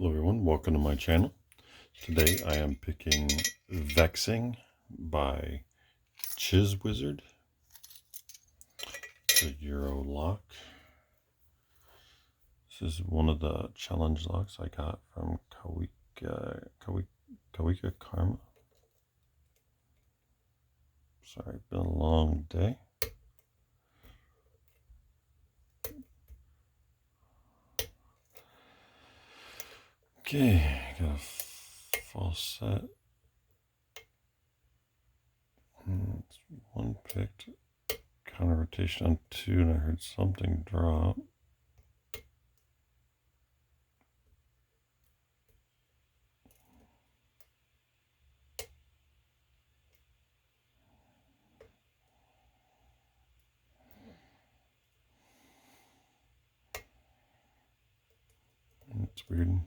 Hello everyone, welcome to my channel. Today I am picking Vexing by Chiz Wizard. It's a Euro lock. This is one of the challenge locks I got from Kawika Karma. Sorry, it's been a long day. Okay, got a false set. It's one picked, counter rotation on 2, and I heard something drop. It's weird.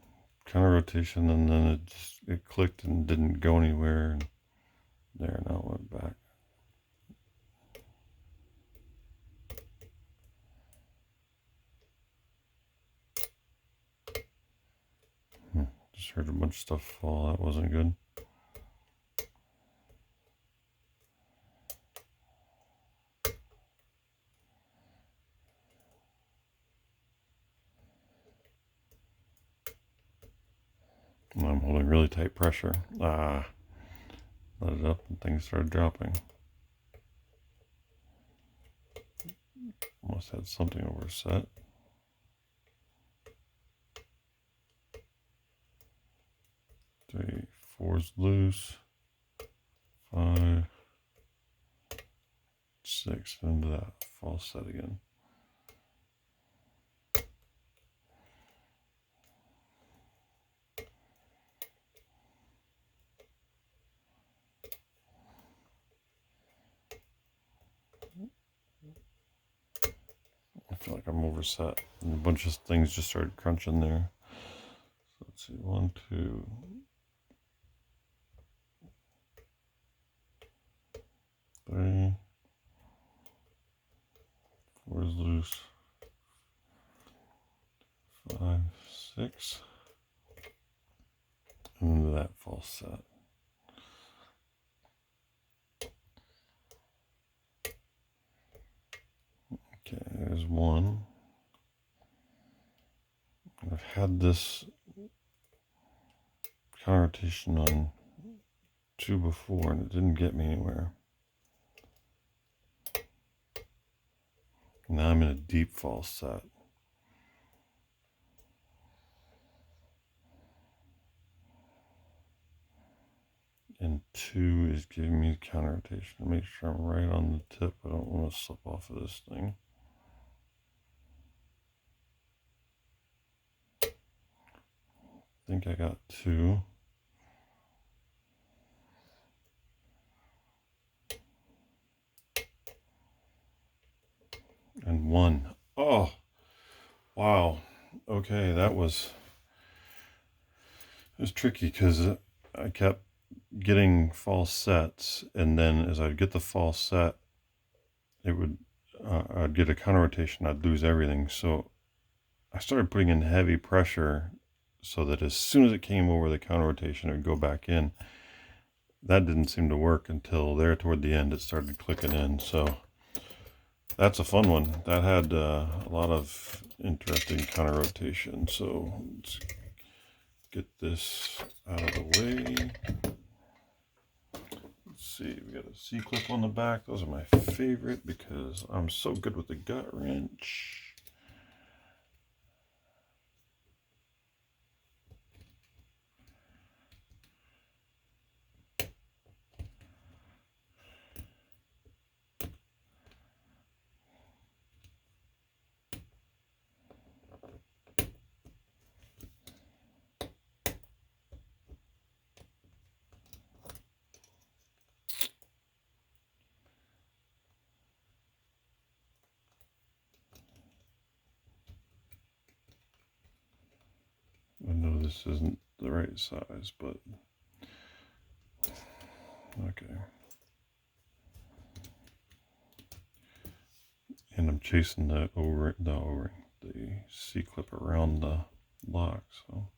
Counter rotation, and then it clicked and didn't go anywhere. And there, now it went back. Just heard a bunch of stuff fall. That wasn't good. I'm holding really tight pressure. Let it up and things started dropping. Almost had something overset. Three, 4's loose. 5, 6, into that false set again. I feel like I'm overset, and a bunch of things just started crunching there. So let's see, 1, 2, 3, 4's loose. 5, 6, and into that false set. Okay, there's one. I've had this counter rotation on 2 before, and it didn't get me anywhere. Now I'm in a deep false set. And 2 is giving me counter rotation to make sure I'm right on the tip. I don't want to slip off of this thing. I think I got 2. And 1. Oh, wow. Okay, it was tricky because I kept getting false sets, and then as I'd get the false set, it would I'd get a counter rotation, I'd lose everything. So I started putting in heavy pressure so that as soon as it came over the counter rotation, it would go back in. That didn't seem to work until there toward the end it started clicking in. So that's a fun one. That had a lot of interesting counter rotation. So let's get this out of the way. Let's see, we got a C-clip on the back. Those are my favorite because I'm so good with the gut wrench. I know this isn't the right size, but okay. And I'm chasing the C-clip around the lock, so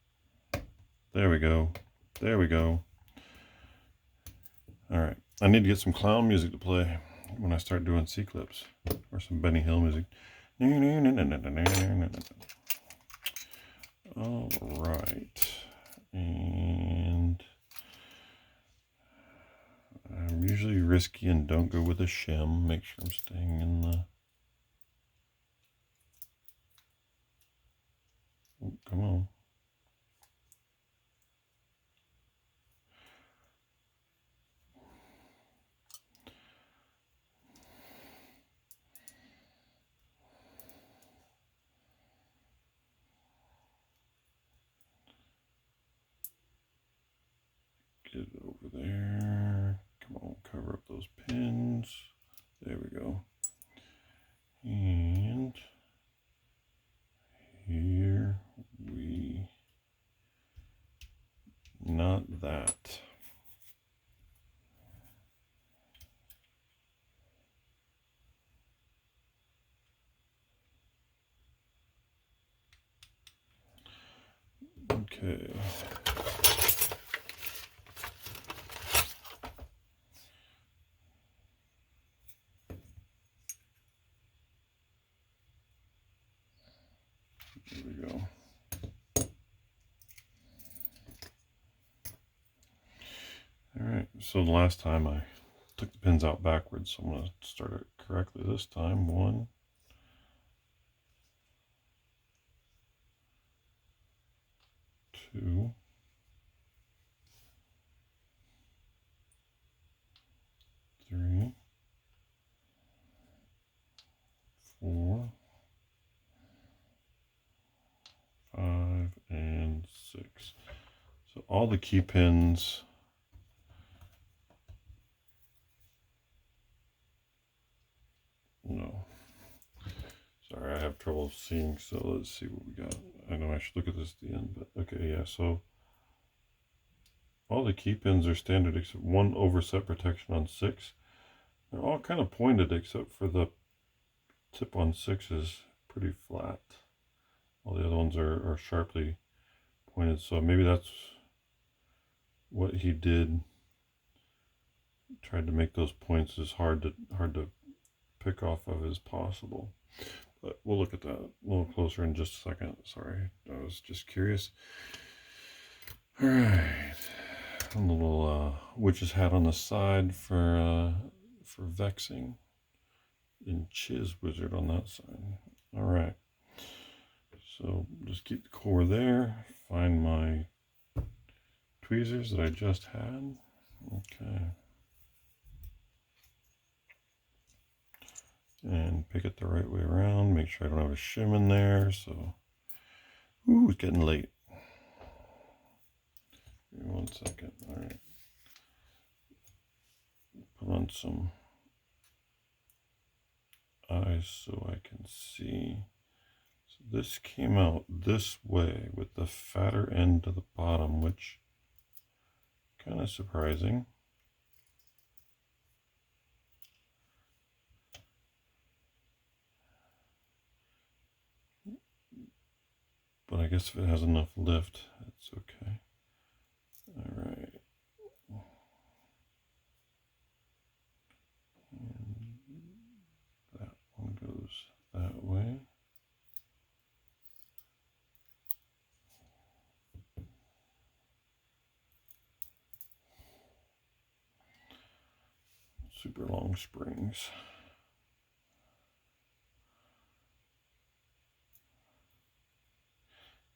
There we go. There we go. All right. I need to get some clown music to play when I start doing C-clips, or some Benny Hill music. All right. And I'm usually risky and don't go with a shim. Make sure I'm staying in the... Oh, come on. Get it over there. Come on, cover up those pins. There we go. And here we... Not that. Okay. There we go. All right, so the last time I took the pins out backwards, so I'm going to start it correctly this time. 1, 2, 3, 4, 5, and 6. So all the key pins no. Sorry, I have trouble seeing, so let's see what we got. I know I should look at this at the end, but okay, yeah, so all the key pins are standard except one overset protection on 6. They're all kind of pointed except for the tip on 6 is pretty flat. All the other ones are sharply pointed, so maybe that's what he did. Tried to make those points as hard to pick off of as possible. But we'll look at that a little closer in just a second. Sorry, I was just curious. All right, a little witch's hat on the side for vexing, and chiz wizard on that side. All right, so just keep the core there. Find my tweezers that I just had. Okay. And pick it the right way around. Make sure I don't have a shim in there. So, ooh, it's getting late. Give me 1 second. All right. Put on some eyes so I can see. So this came out this way with the fatter end to the bottom, which kind of surprising. But I guess if it has enough lift, it's okay. All right. And that one goes that way. Super long springs.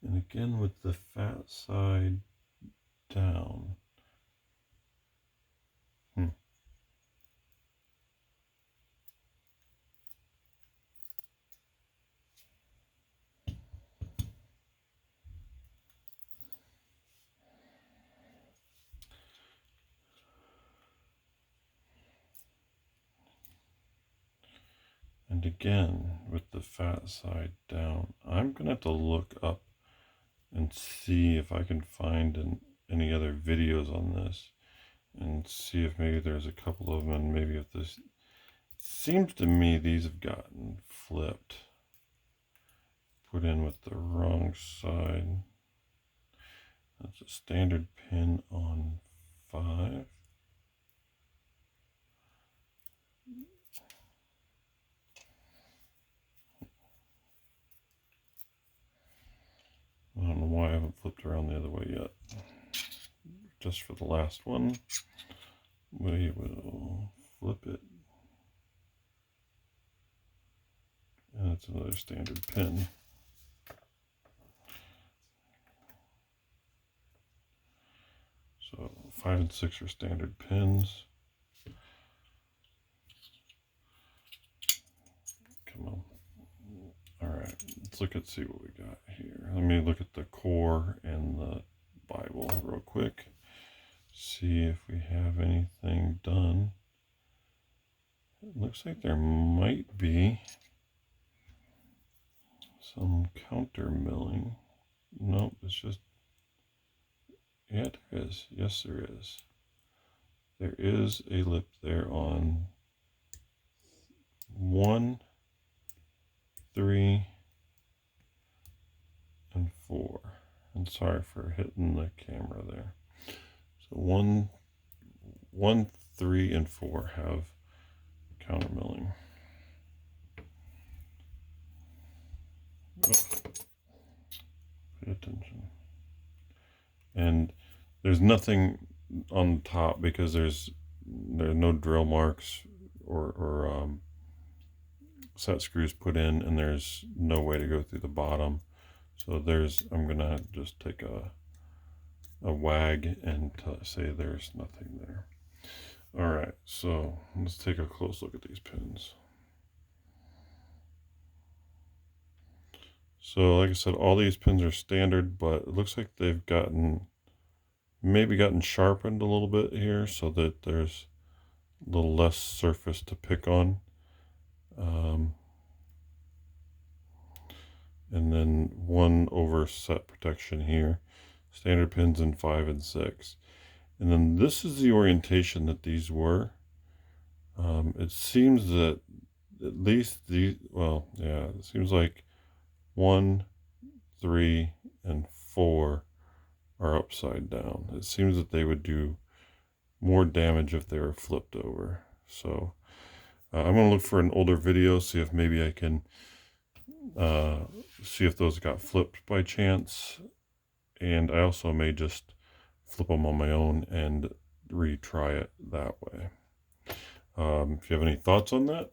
And again with the fat side down. And again with the fat side down. I'm gonna have to look up and see if I can find any other videos on this and see if maybe there's a couple of them, and maybe if this seems to me these have gotten flipped, put in with the wrong side. That's a standard pin on 5. I don't know why I haven't flipped around the other way yet. Just for the last one, we will flip it. And it's another standard pin. So 5 and 6 are standard pins. Come on. All right, see what we got here. Let me look at the core and the Bible real quick. See if we have anything done. It looks like there might be some counter milling. Nope, it's just, yeah, there is. Yes, there is. There is a lip there on 1, 3, and 4. And sorry for hitting the camera there. So 1, 3, and 4 have counter milling. Oh, pay attention. And there's nothing on the top because there's no drill marks or set screws put in, and there's no way to go through the bottom. So I'm gonna just take a wag and say there's nothing there. All right, so let's take a close look at these pins. So like I said, all these pins are standard, but it looks like they've maybe gotten sharpened a little bit here so that there's a little less surface to pick on. And then 1 over set protection here. Standard pins in 5 and 6. And then this is the orientation that these were. It seems that at least it seems like 1, 3, and 4 are upside down. It seems that they would do more damage if they were flipped over. So I'm going to look for an older video, see if maybe I can see if those got flipped by chance. And I also may just flip them on my own and retry it that way. If you have any thoughts on that,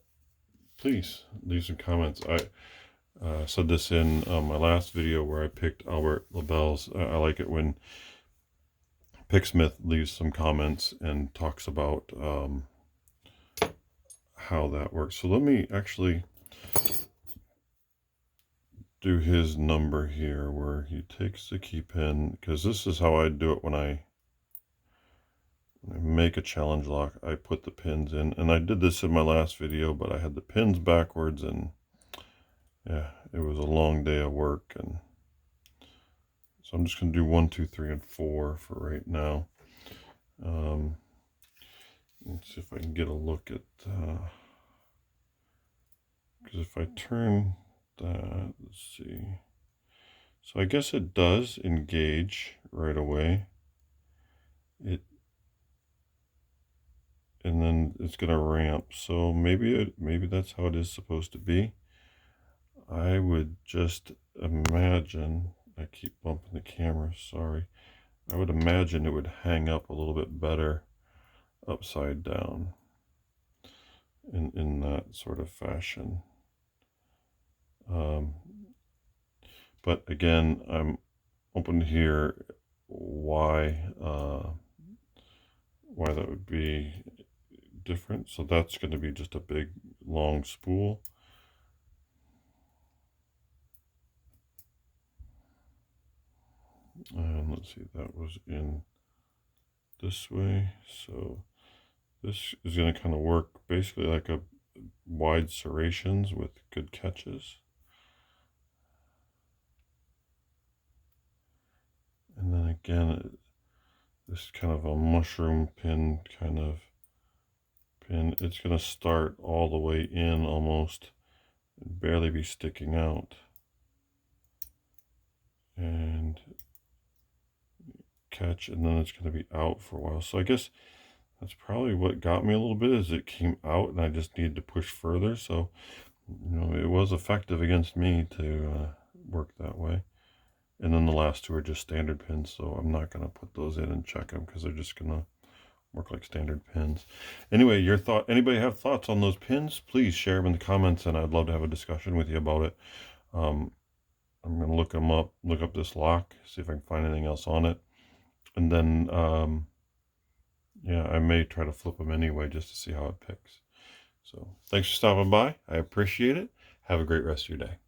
please leave some comments. I said this in my last video where I picked Albert Labelle's. I like it when Picksmith leaves some comments and talks about how that works. So let me actually do his number here where he takes the key pin, because this is how I do it when I make a challenge lock. I put the pins in, and I did this in my last video, but I had the pins backwards, and yeah, it was a long day of work. And so I'm just going to do 1, 2, 3, and 4 for right now. Let's see if I can get a look at, because if I turn that, let's see. So I guess it does engage right away. And then it's going to ramp. So maybe that's how it is supposed to be. I would just imagine, I keep bumping the camera, sorry. I would imagine it would hang up a little bit better upside down in that sort of fashion. But again, I'm open to hear why that would be different. So that's going to be just a big long spool. And let's see, that was in this way. So this is going to kind of work basically like a wide serrations with good catches. And then again, this kind of a mushroom pin kind of pin. It's going to start all the way in almost and barely be sticking out. And catch, and then it's going to be out for a while. So I guess that's probably what got me a little bit, is it came out and I just needed to push further. So, it was effective against me to work that way. And then the last two are just standard pins, so I'm not going to put those in and check them because they're just going to work like standard pins. Anyway, anybody have thoughts on those pins? Please share them in the comments, and I'd love to have a discussion with you about it. I'm going to look them up, look up this lock, see if I can find anything else on it. And then, yeah, I may try to flip them anyway just to see how it picks. So thanks for stopping by. I appreciate it. Have a great rest of your day.